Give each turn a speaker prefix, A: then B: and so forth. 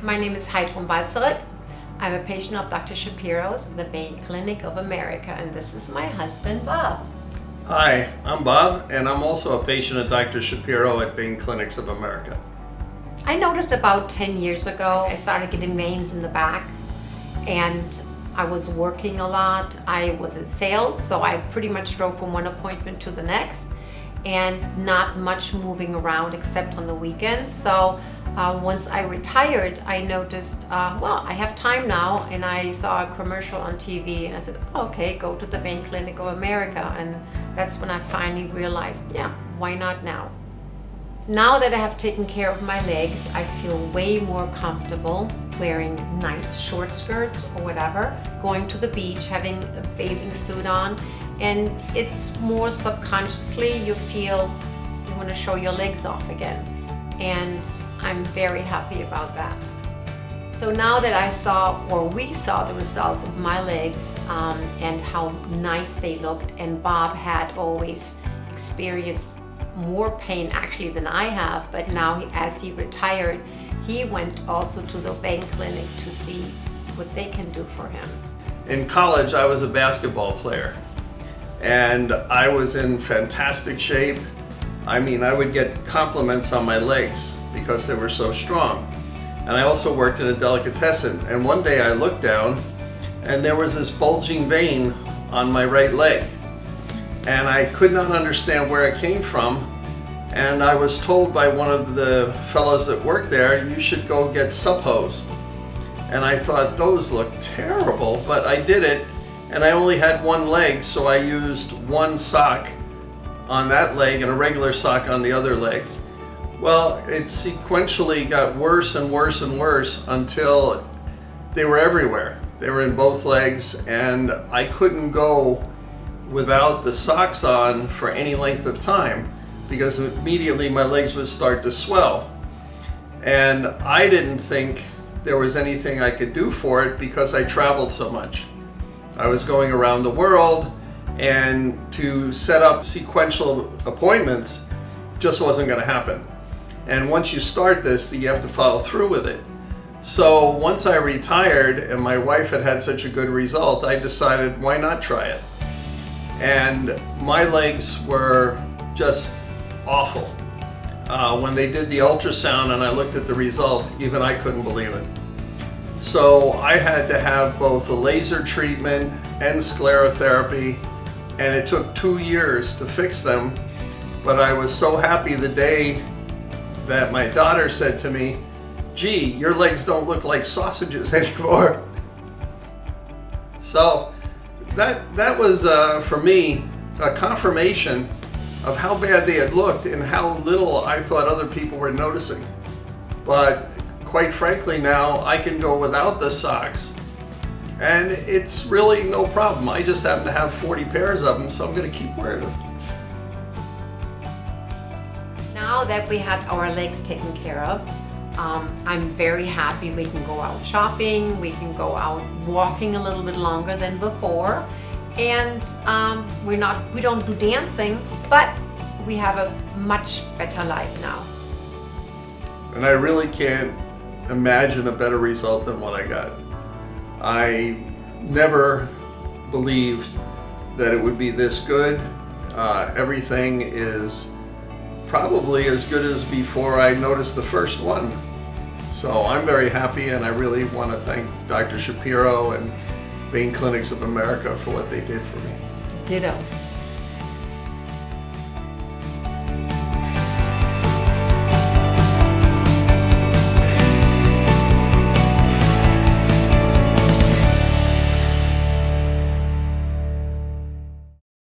A: my name is Heidrun. I'm a patient of Dr. Shapiro's, the Vein Clinic of America, and this is my husband, Bob.
B: Hi, I'm Bob, and I'm also a patient of Dr. Shapiro at Vein Clinics of America.
A: I noticed about 10 years ago, I started getting veins in the back, and I was working a lot. I was in sales, so I pretty much drove from one appointment to the next, and not much moving around except on the weekends. So once I retired, I noticed, well, I have time now, and I saw a commercial on TV, and I said, okay, go to the Vein Clinic of America. And that's when I finally realized, yeah, why not now? Now that I have taken care of my legs, I feel way more comfortable wearing nice short skirts or whatever, going to the beach, having a bathing suit on, and it's more subconsciously you feel you want to show your legs off again. And I'm very happy about that. So now that I saw, or we saw, the results of my legs and how nice they looked, and Bob had always experienced more pain actually than I have, but now as he retired, he went also to the Vein Clinic to see what they can do for him.
B: In college, I was a basketball player, and I was in fantastic shape. I mean, I would get compliments on my legs because they were so strong. And I also worked in a delicatessen, and one day I looked down and there was this bulging vein on my right leg. And I could not understand where it came from. And I was told by one of the fellows that worked there, you should go get Subhose. And I thought, those look terrible, but I did it, and I only had one leg, so I used one sock on that leg and a regular sock on the other leg. Well, it sequentially got worse and worse and worse until they were everywhere. They were in both legs, and I couldn't go without the socks on for any length of time because immediately my legs would start to swell. And I didn't think there was anything I could do for it because I traveled so much. I was going around the world, and to set up sequential appointments just wasn't going to happen. And once you start this, you have to follow through with it. So once I retired and my wife had such a good result, I decided, why not try it? And my legs were just awful. When they did the ultrasound and I looked at the result, even I couldn't believe it. So I had to have both a laser treatment and sclerotherapy, and it took 2 years to fix them. But I was so happy the day that my daughter said to me, gee, your legs don't look like sausages anymore. So that was, for me, a confirmation of how bad they had looked and how little I thought other people were noticing. But quite frankly now, I can go without the socks, and it's really no problem. I just happen to have 40 pairs of them, so I'm going to keep wearing them.
A: Now that we had our legs taken care of, I'm very happy we can go out shopping, we can go out walking a little bit longer than before, and we don't do dancing, but we have a much better life now.
B: And I really can't imagine a better result than what I got. I never believed that it would be this good. Everything is probably as good as before I noticed the first one. So I'm very happy, and I really want to thank Dr. Shapiro and Vein Clinics of America for what they did for me.
A: Ditto.